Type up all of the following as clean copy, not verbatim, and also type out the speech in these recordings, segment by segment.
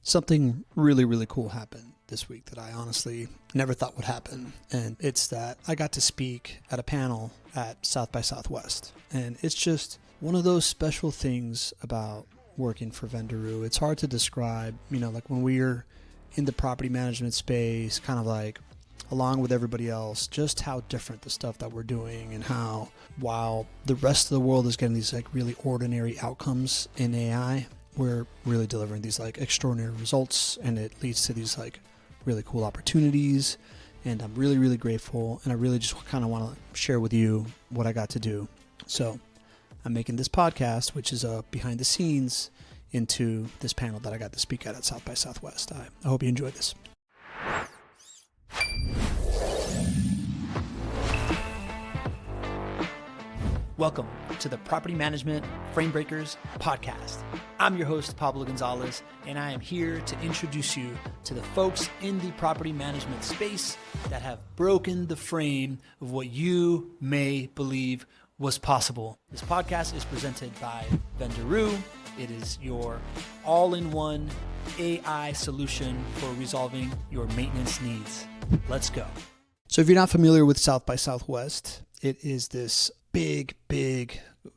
Something really, really cool happened this week that I honestly never thought would happen. And it's that I got to speak at a panel at South by Southwest. And it's just one of those special things about working for Vendoroo. It's hard to describe, like when we're in the property management space, kind of like along with everybody else, just how different the stuff that we're doing and how while the rest of the world is getting these like really ordinary outcomes in AI, we're really delivering these like extraordinary results, and it leads to these like really cool opportunities. And I'm really, really grateful. And I really just kind of want to share with you what I got to do. So I'm making this podcast, which is a behind the scenes into this panel that I got to speak at South by Southwest. I hope you enjoyed this. Welcome to the Property Management Framebreakers podcast. I'm your host, Pablo Gonzalez, and I am here to introduce you to the folks in the property management space that have broken the frame of what you may believe was possible. This podcast is presented by Vendoroo. It is your all-in-one AI solution for resolving your maintenance needs. Let's go. So if you're not familiar with South by Southwest, it is this big,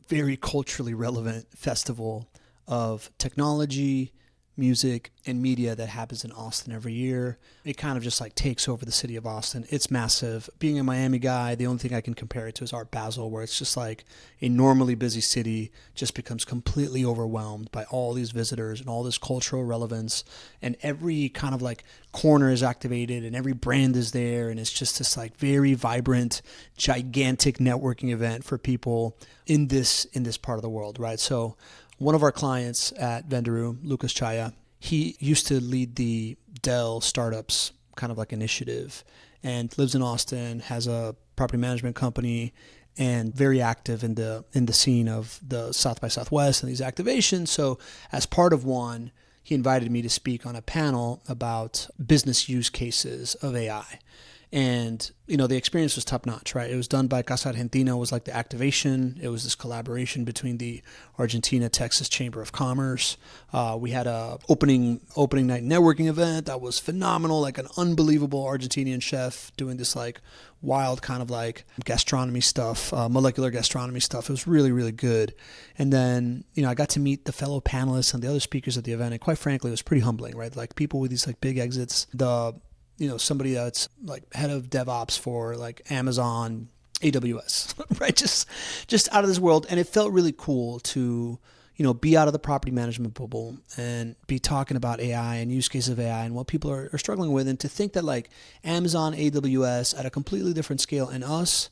very culturally relevant festival of technology, music, and media that happens in Austin every year. It kind of just like takes over the city of Austin. It's massive. Being a Miami guy, the only thing I can compare it to is Art Basel, where it's just like a normally busy city just becomes completely overwhelmed by all these visitors and all this cultural relevance, and every kind of like corner is activated and every brand is there, and it's just this like very vibrant, gigantic networking event for people in this part of the world, right? So one of our clients at Vendoroo, Lucas Chaya, he used to lead the Dell startups kind of like initiative and lives in Austin, has a property management company, and very active in the scene of the South by Southwest and these activations. So as part of one, he invited me to speak on a panel about business use cases of AI. And, the experience was top notch, right? It was done by Casa Argentina, was like the activation. It was this collaboration between the Argentina-Texas Chamber of Commerce. We had a opening night networking event that was phenomenal, like an unbelievable Argentinian chef doing this like wild kind of like gastronomy stuff, molecular gastronomy stuff. It was really, really good. And then, I got to meet the fellow panelists and the other speakers at the event. And quite frankly, it was pretty humbling, right? Like people with these like big exits, somebody that's like head of DevOps for like Amazon, AWS, right? Just out of this world. And it felt really cool to, be out of the property management bubble and be talking about AI and use cases of AI and what people are struggling with. And to think that like Amazon, AWS at a completely different scale, and us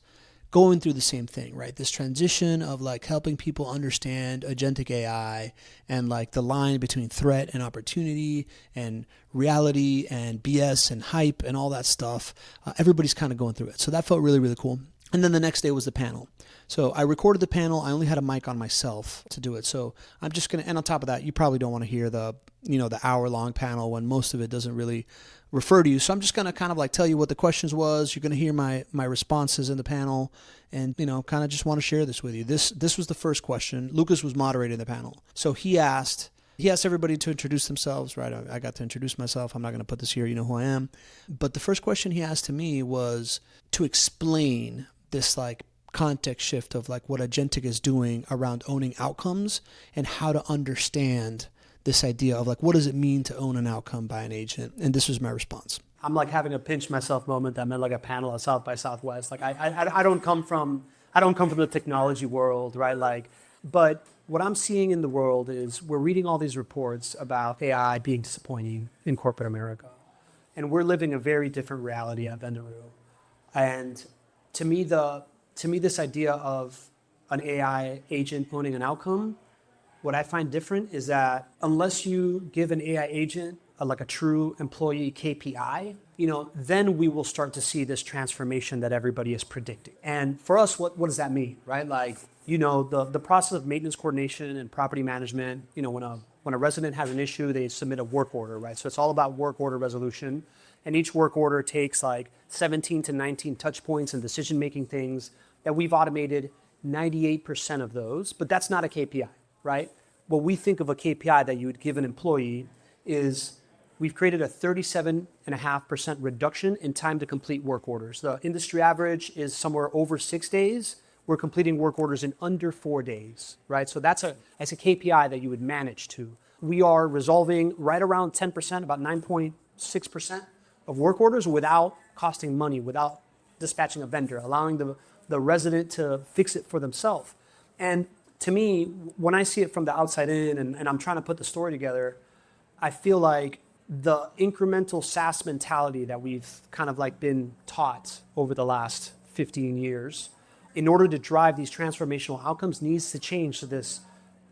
going through the same thing, right? This transition of like helping people understand agentic AI and like the line between threat and opportunity and reality and BS and hype and all that stuff. Everybody's kind of going through it. So that felt really, really cool. And then the next day was the panel. So I recorded the panel. I only had a mic on myself to do it. So I'm just going to, and on top of that, you probably don't want to hear the hour-long panel when most of it doesn't really refer to you. So I'm just going to kind of like tell you what the questions was. You're going to hear my responses in the panel, and, kind of just want to share this with you. This was the first question. Lucas was moderating the panel. So he asked everybody to introduce themselves, right? I got to introduce myself. I'm not going to put this here. You know who I am. But the first question he asked to me was to explain this like context shift of like what agentic is doing around owning outcomes and how to understand this idea of like, what does it mean to own an outcome by an agent? And this was my response. I'm like having a pinch myself moment. I'm at like a panel at South by Southwest. Like I don't come from the technology world, right? Like, but what I'm seeing in the world is we're reading all these reports about AI being disappointing in corporate America. And we're living a very different reality at Vendoroo. And to me, this idea of an AI agent owning an outcome, what I find different is that unless you give an AI agent like a true employee KPI, then we will start to see this transformation that everybody is predicting. And for us, what does that mean, right? Like, the process of maintenance coordination and property management, when a resident has an issue, they submit a work order, right? So it's all about work order resolution. And each work order takes like 17 to 19 touch points and decision-making things that we've automated 98% of those, but that's not a KPI, right? What we think of a KPI that you would give an employee is we've created a 37.5% reduction in time to complete work orders. The industry average is somewhere over 6 days. We're completing work orders in under 4 days, right? So that's a KPI that you would manage to. We are resolving right around 10%, about 9.6% of work orders without costing money, without dispatching a vendor, allowing the resident to fix it for themselves. And to me, when I see it from the outside in and I'm trying to put the story together, I feel like the incremental SaaS mentality that we've kind of like been taught over the last 15 years, in order to drive these transformational outcomes, needs to change to this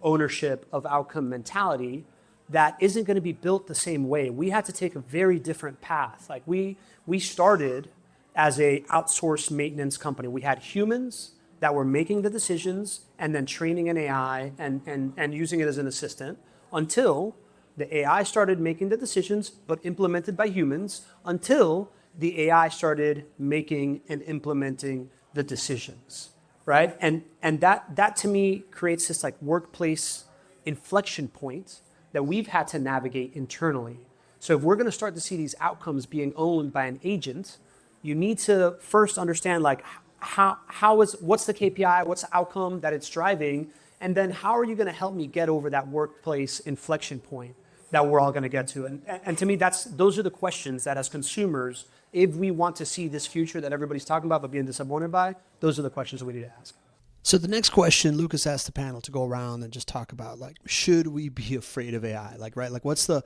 ownership of outcome mentality that isn't going to be built the same way. We had to take a very different path. Like we started as a outsourced maintenance company. We had humans that were making the decisions and then training an AI and using it as an assistant until the AI started making the decisions, but implemented by humans, until the AI started making and implementing the decisions, right? And that to me creates this like workplace inflection point that we've had to navigate internally. So if we're going to start to see these outcomes being owned by an agent, you need to first understand like what's the KPI, what's the outcome that it's driving, and then how are you going to help me get over that workplace inflection point that we're all going to get to? And to me, those are the questions that as consumers, if we want to see this future that everybody's talking about but being disappointed by, those are the questions that we need to ask. So the next question, Lucas asked the panel to go around and just talk about like, should we be afraid of AI? Like, right? Like what's the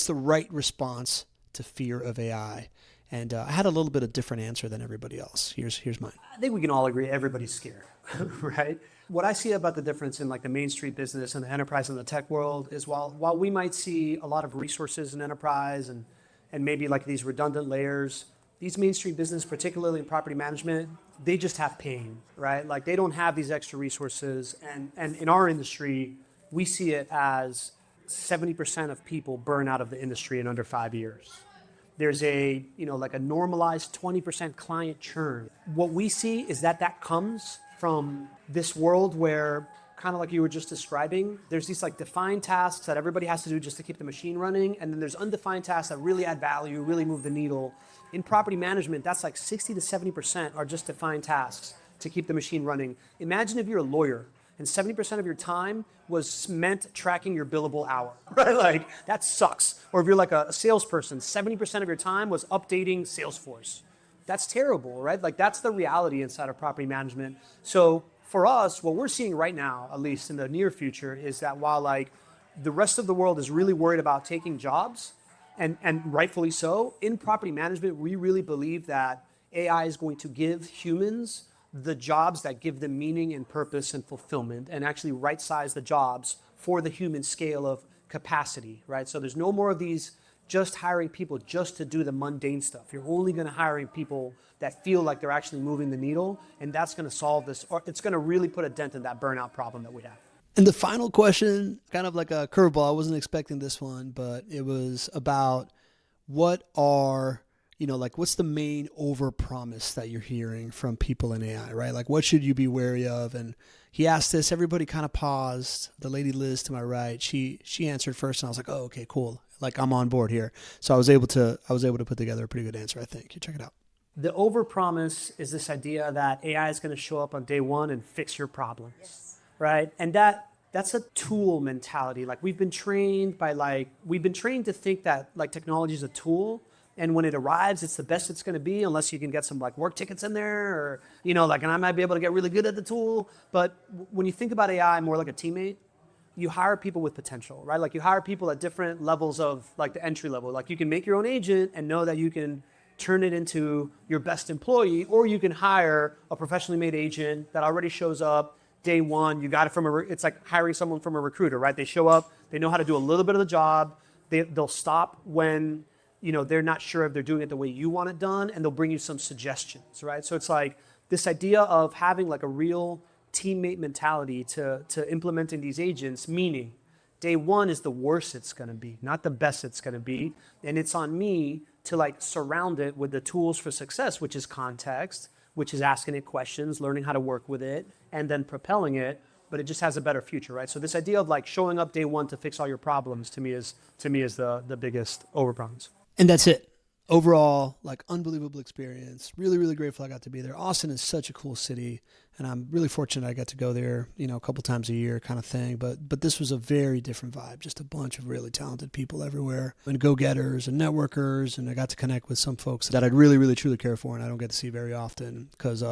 right response to fear of AI? And I had a little bit of different answer than everybody else. Here's mine. I think we can all agree everybody's scared, right? What I see about the difference in like the Main Street business and the enterprise and the tech world is while we might see a lot of resources in enterprise and maybe like these redundant layers, these Main Street business, particularly in property management, they just have pain, right? Like they don't have these extra resources. And in our industry, we see it as 70% of people burn out of the industry in under 5 years. There's a normalized 20% client churn. What we see is that comes from this world where, kind of like you were just describing, there's these like defined tasks that everybody has to do just to keep the machine running. And then there's undefined tasks that really add value, really move the needle. In property management, that's like 60 to 70% are just defined tasks to keep the machine running. Imagine if you're a lawyer and 70% of your time was meant tracking your billable hour, right? Like that sucks. Or if you're like a salesperson, 70% of your time was updating Salesforce. That's terrible, right? Like that's the reality inside of property management. So for us, what we're seeing right now, at least in the near future, is that while like the rest of the world is really worried about taking jobs, and rightfully so, in property management, we really believe that AI is going to give humans the jobs that give them meaning and purpose and fulfillment, and actually right-size the jobs for the human scale of capacity, right? So there's no more of these just hiring people just to do the mundane stuff. You're only going to hiring people that feel like they're actually moving the needle, and that's going to solve this, or it's going to really put a dent in that burnout problem that we have. And the final question, kind of like a curveball, I wasn't expecting this one, but it was about what's the main overpromise that you're hearing from people in AI, right? Like what should you be wary of? And he asked this, everybody kind of paused. The lady Liz to my right, she answered first and I was like, oh, okay, cool. Like I'm on board here. So I was able to put together a pretty good answer, I think. You check it out. The overpromise is this idea that AI is going to show up on day one and fix your problems. Yes. Right? And that's a tool mentality. Like we've been trained to think that like technology is a tool, and when it arrives, it's the best it's going to be, unless you can get some like work tickets in there, or and I might be able to get really good at the tool. But when you think about AI more like a teammate, you hire people with potential, right? Like you hire people at different levels of like the entry level. Like you can make your own agent and know that you can turn it into your best employee, or you can hire a professionally made agent that already shows up day one. You got it it's like hiring someone from a recruiter, right? They show up, they know how to do a little bit of the job. They'll stop when, they're not sure if they're doing it the way you want it done, and they'll bring you some suggestions, right? So it's like this idea of having like a real teammate mentality to implementing these agents, meaning day one is the worst it's going to be, not the best it's going to be. And it's on me to like surround it with the tools for success, which is context, which is asking it questions, learning how to work with it, and then propelling it, but it just has a better future, right? So this idea of like showing up day one to fix all your problems to me is the biggest overpromise. And that's it. Overall, like unbelievable experience. Really, really grateful I got to be there. Austin is such a cool city, and I'm really fortunate I got to go there, a couple times a year kind of thing. But this was a very different vibe. Just a bunch of really talented people everywhere, and go-getters and networkers, and I got to connect with some folks that I'd really, really, truly care for, and I don't get to see very often because,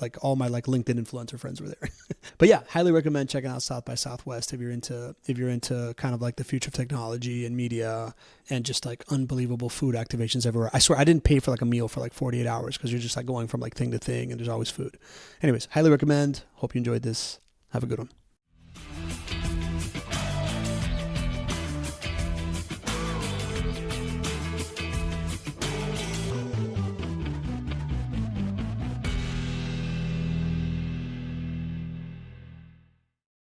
like all my like LinkedIn influencer friends were there. But yeah, highly recommend checking out South by Southwest if you're into kind of like the future of technology and media and just like unbelievable food activations everywhere. I swear I didn't pay for like a meal for like 48 hours because you're just like going from like thing to thing and there's always food. Anyways, highly recommend. Hope you enjoyed this. Have a good one.